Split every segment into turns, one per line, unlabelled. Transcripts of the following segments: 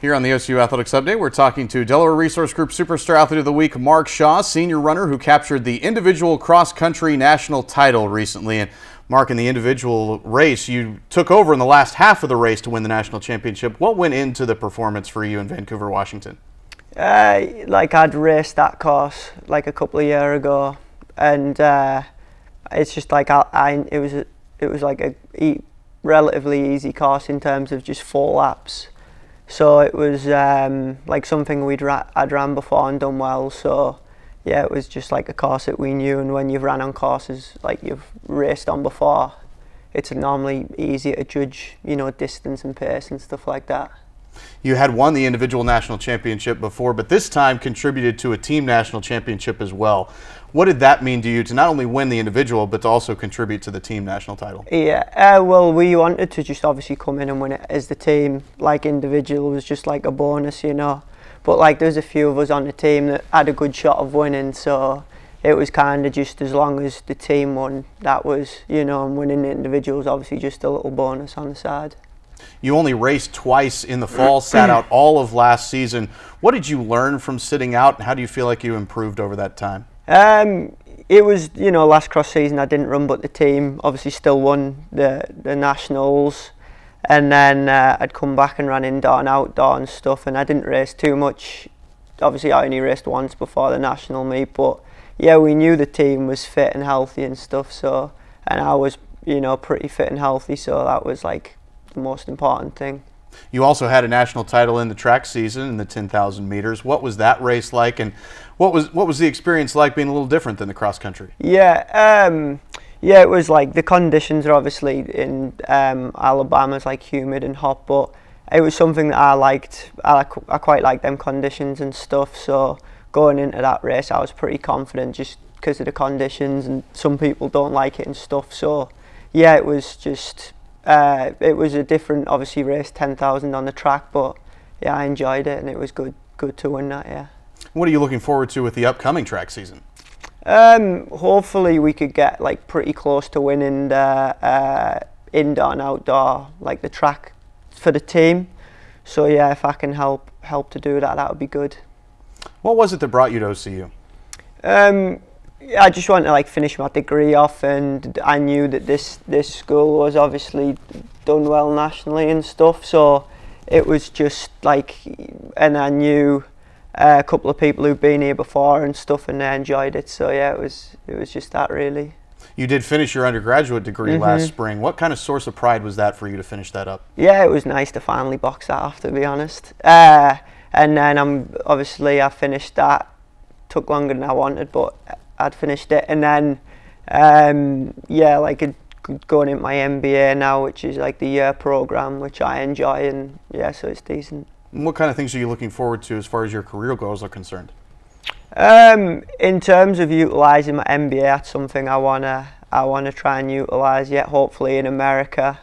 Here on the OCU Athletics Update, we're talking to Delaware Resource Group Superstar Athlete of the Week, Mark Shaw, senior runner who captured the individual cross-country national title recently. And Mark, in the individual race, you took over in the last half of the race to win the national championship. What went into the performance for you in Vancouver, Washington?
I'd raced that course like a couple of years ago, and it's just like it was like a relatively easy course in terms of just 4 laps. So it was like something I'd ran before and done well. So yeah, it was just like a course that we knew. And when you've ran on courses like you've raced on before, it's normally easier to judge, distance and pace and stuff like that.
You had won the individual national championship before, but this time contributed to a team national championship as well. What did that mean to you to not only win the individual, but to also contribute to the team national title?
Yeah, well, we wanted to just obviously come in and win it as the team. Like individual was just like a bonus, But like there's a few of us on the team that had a good shot of winning, so it was kind of just as long as the team won, that was, and winning the individuals obviously just a little bonus on the side.
You only raced twice in the fall, sat out all of last season. What did you learn from sitting out, and how do you feel like you improved over that time?
It was, last cross season I didn't run, but the team obviously still won the nationals. And then I'd come back and ran indoor and outdoor and stuff, and I didn't race too much. Obviously I only raced once before the national meet, but yeah, we knew the team was fit and healthy and stuff, so, and I was, pretty fit and healthy, so that was like the most important thing.
You also had a national title in the track season in the 10,000 meters. What was that race like, and what was the experience like being a little different than the cross country?
Yeah, it was like the conditions are obviously in Alabama's like humid and hot, but it was something that I liked. I quite liked them conditions and stuff. So going into that race, I was pretty confident just because of the conditions, and some people don't like it and stuff. So yeah, it was just. It was a different, obviously, race, 10,000 on the track, but yeah, I enjoyed it and it was good to win that, yeah.
What are you looking forward to with the upcoming track season?
Hopefully we could get like pretty close to winning the indoor and outdoor, like the track for the team. So yeah, if I can help to do that, that would be good.
What was it that brought you to OCU?
I just wanted to finish my degree off, and I knew that this school was obviously done well nationally and stuff, so it was just and I knew a couple of people who've been here before and stuff, and they enjoyed it, so yeah, it was just that really.
You did finish your undergraduate degree last spring. What kind of source of pride was that for you to finish that up?
Yeah, it was nice to finally box that off, to be honest. And then I finished that. Took longer than I wanted, but I'd finished it, and then going into my MBA now, which is like the year program, which I enjoy, and yeah, so it's decent.
What kind of things are you looking forward to as far as your career goals are concerned?
In terms of utilising my MBA, that's something I wanna try and utilise. Yeah, hopefully in America,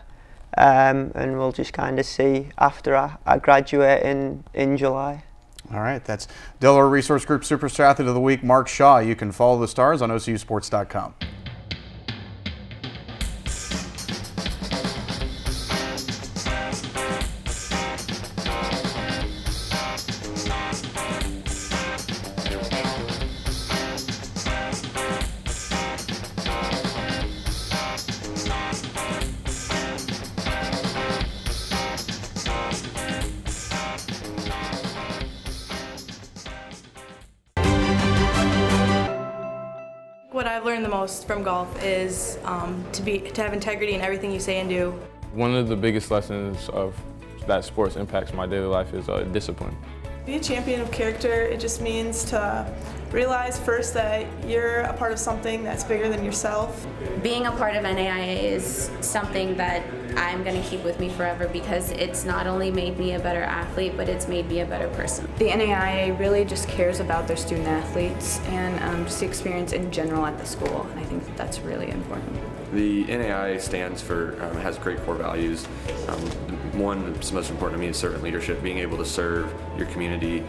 and we'll just kind of see after I graduate in July.
All right, that's Delaware Resource Group Superstar Athlete of the Week, Mark Shaw. You can follow the stars on OCUsports.com.
What I've learned the most from golf is to have integrity in everything you say and do.
One of the biggest lessons of that sports impacts my daily life is discipline.
Be a champion of character, it just means to realize first that you're a part of something that's bigger than yourself.
Being a part of NAIA is something that I'm going to keep with me forever because it's not only made me a better athlete, but it's made me a better person.
The NAIA really just cares about their student athletes and just the experience in general at the school, and I think that that's really important.
The NAIA stands for, has great core values. One that's most important to me is servant leadership. Being able to serve your community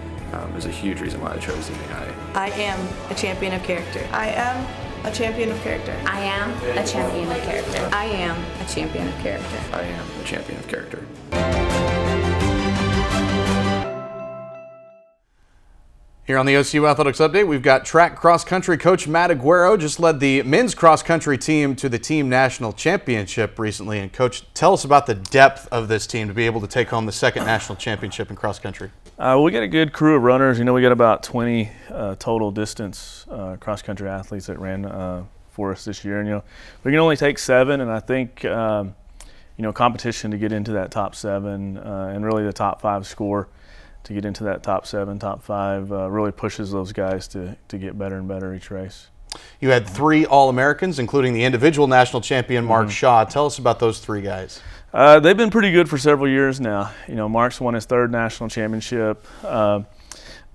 is a huge reason why I chose the NAIA.
I am a champion of character.
I am a champion of character.
I am a champion of character.
I am a champion of character.
I am a champion of character.
Here on the OCU Athletics Update, we've got track cross-country coach Matt Aguero just led the men's cross-country team to the team national championship recently. And Coach, tell us about the depth of this team to be able to take home the second national championship in cross-country.
We got a good crew of runners. We got about 20 total distance cross-country athletes that ran for us this year. And, we can only take 7, and I think, competition to get into that top 7 and really the top 5 score to get into that top 7, top 5 really pushes those guys to get better and better each race.
You had 3 All-Americans, including the individual national champion Mark Shaw. Tell us about those 3 guys.
They've been pretty good for several years now. Mark's won his 3rd national championship and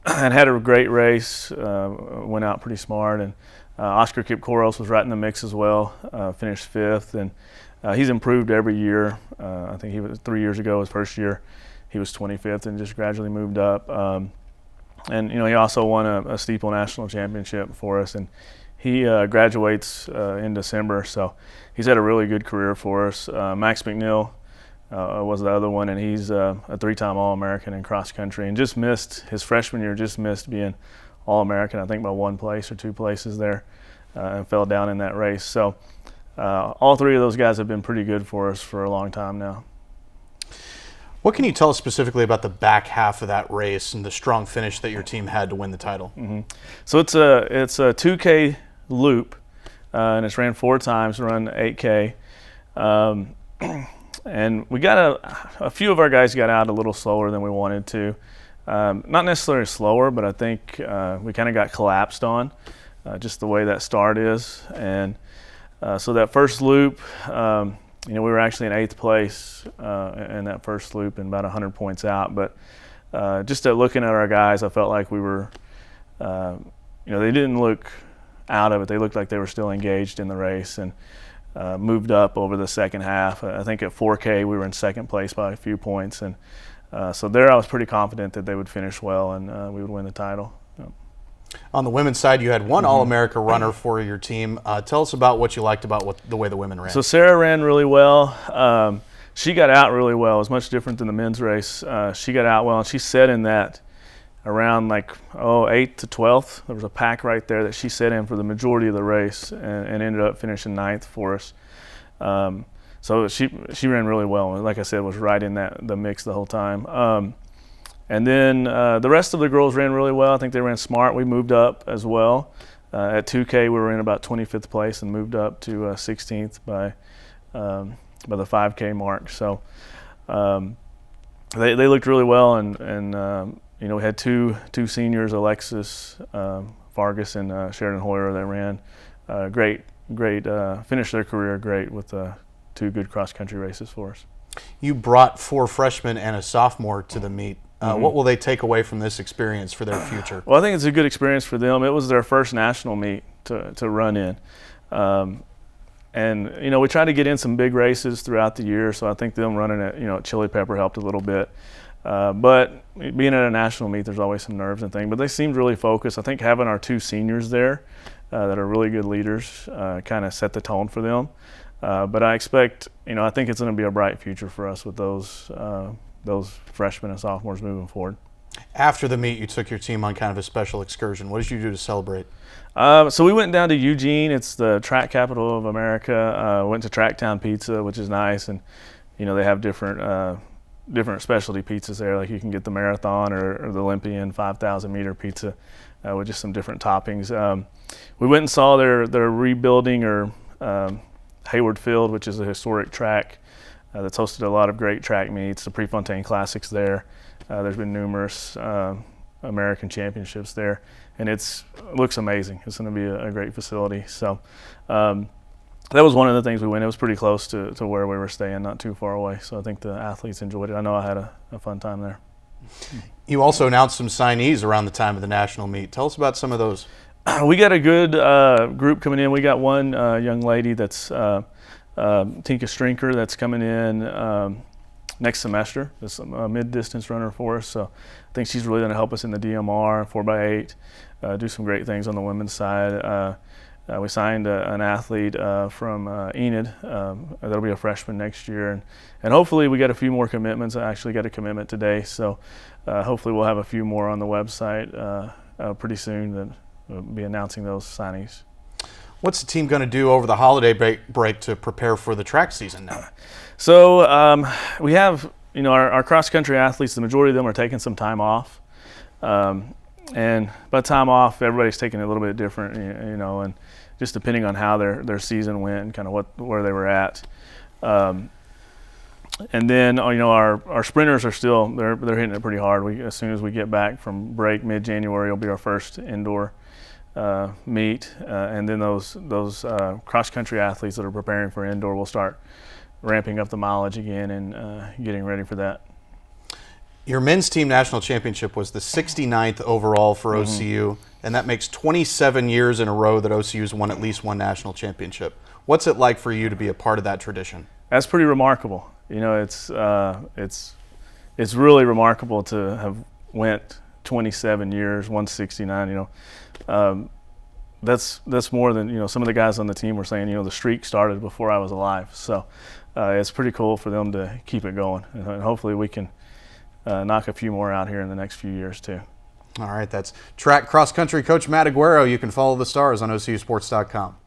had a great race, went out pretty smart. And Oscar Kipkoros was right in the mix as well, finished 5th. And he's improved every year. I think he was 3 years ago, his first year. He was 25th and just gradually moved up. And he also won a steeple national championship for us. And he graduates in December, so he's had a really good career for us. Max McNeil was the other one, and he's a 3-time All-American in cross country, and just missed his freshman year. Just missed being All-American, I think by 1 place or 2 places there, and fell down in that race. So all 3 of those guys have been pretty good for us for a long time now.
What can you tell us specifically about the back half of that race and the strong finish that your team had to win the title?
So it's a 2K loop, and it's ran 4 times, run 8K. And we got a few of our guys got out a little slower than we wanted to. Not necessarily slower, but I think we kind of got collapsed on just the way that start is. And so that first loop, we were actually in 8th place in that first loop and about 100 points out. But just at looking at our guys, I felt like we were, they didn't look out of it. They looked like they were still engaged in the race and moved up over the second half. I think at 4K we were in 2nd place by a few points. And so there I was pretty confident that they would finish well and we would win the title.
On the women's side, you had 1 All-America runner for your team. Tell us about what you liked about the way the women ran.
So Sarah ran really well. She got out really well. It was much different than the men's race. She got out well, and she set in that around 8th to 12th. There was a pack right there that she set in for the majority of the race and ended up finishing 9th for us. So she ran really well. Like I said, was right in the mix the whole time. And then the rest of the girls ran really well. I think they ran smart. We moved up as well. At 2K, we were in about 25th place and moved up to 16th by the 5K mark. So they looked really well, and we had two seniors, Alexis Vargas and Sheridan Hoyer, that ran great, finished their career great with 2 good cross-country races for us.
You brought 4 freshmen and a sophomore to the meet. What will they take away from this experience for their future?
Well, I think it's a good experience for them. It was their first national meet to run in. And, we tried to get in some big races throughout the year, so I think them running at Chili Pepper helped a little bit. But being at a national meet, there's always some nerves and things. But they seemed really focused. I think having our 2 seniors there that are really good leaders kind of set the tone for them. But I expect, I think it's going to be a bright future for us with those freshmen and sophomores moving forward.
After the meet, you took your team on kind of a special excursion. What did you do to celebrate?
So we went down to Eugene. It's the track capital of America. Went to Tracktown Pizza, which is nice, and they have different specialty pizzas there. Like you can get the marathon or the Olympian 5,000 meter pizza with just some different toppings. We went and saw their rebuilding or Hayward Field, which is a historic track that's hosted a lot of great track meets, the Prefontaine Classics there. There's been numerous American championships there, and it looks amazing. It's going to be a great facility. So that was one of the things we went. It was pretty close to where we were staying, not too far away. So I think the athletes enjoyed it. I know I had a fun time there.
You also announced some signees around the time of the national meet. Tell us about some of those.
We got a good group coming in. We got one young lady that's Tinka Strinker that's coming in next semester. That's a mid-distance runner for us. So I think she's really going to help us in the DMR, 4x8, do some great things on the women's side. We signed an athlete from Enid. That'll be a freshman next year. And hopefully we got a few more commitments. I actually got a commitment today. So hopefully we'll have a few more on the website pretty soon that we'll be announcing those signings.
What's the team going to do over the holiday break to prepare for the track season now?
So we have, our cross-country athletes, the majority of them are taking some time off. And by time off, everybody's taking it a little bit different, and just depending on how their season went and kind of where they were at. And then, our sprinters are still, they're hitting it pretty hard. As soon as we get back from break, mid-January will be our first indoor meet, and then those cross-country athletes that are preparing for indoor will start ramping up the mileage again and getting ready for that.
Your men's team national championship was the 69th overall for OCU, and that makes 27 years in a row that OCU's won at least one national championship. What's it like for you to be a part of that tradition? That's
pretty remarkable. It's really remarkable to have went 27 years, 169. That's more than some of the guys on the team were saying. The streak started before I was alive, so it's pretty cool for them to keep it going, and hopefully we can knock a few more out here in the next few years too.
All right, that's track cross country coach Matt Aguero. You can follow the stars on OCUsports.com.